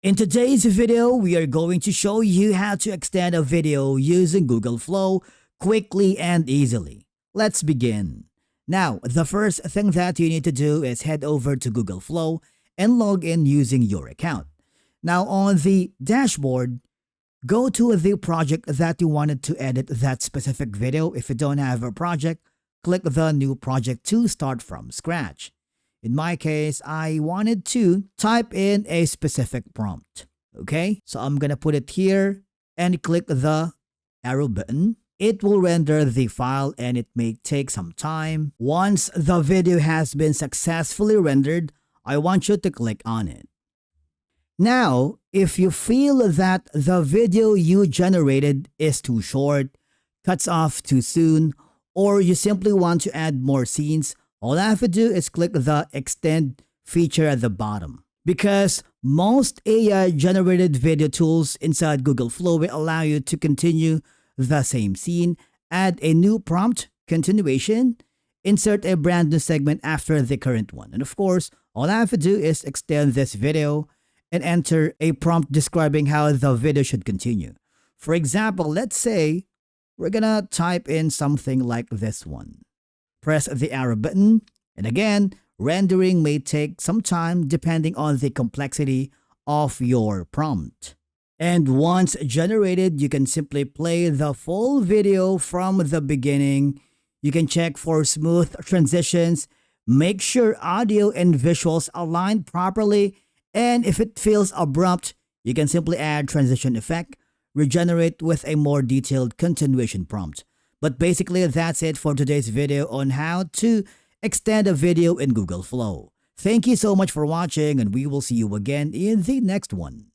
In today's video, we are going to show you how to extend a video using Google Flow quickly and easily. Let's begin. Now, the first thing that you need to do is head over to Google Flow and log in using your account. Now, on the dashboard, go to the project that you wanted to edit that specific video. If you don't have a project, click the new project to start from scratch. In my case, I wanted to type in a specific prompt. Okay, so I'm gonna put it here and click the arrow button. It will render the file and it may take some time. Once the video has been successfully rendered, I want you to click on it. Now, if you feel that the video you generated is too short, cuts off too soon, or you simply want to add more scenes, all I have to do is click the extend feature at the bottom. Because most AI-generated video tools inside Google Flow will allow you to continue the same scene, add a new prompt, continuation, insert a brand new segment after the current one. And of course, all I have to do is extend this video and enter a prompt describing how the video should continue. For example, let's say we're gonna type in something like this one. Press the arrow button, and again, rendering may take some time depending on the complexity of your prompt. And once generated, you can simply play the full video from the beginning. You can check for smooth transitions, make sure audio and visuals align properly, and if it feels abrupt, you can simply add transition effect, regenerate with a more detailed continuation prompt. But basically, that's it for today's video on how to extend a video in Google Flow. Thank you so much for watching, and we will see you again in the next one.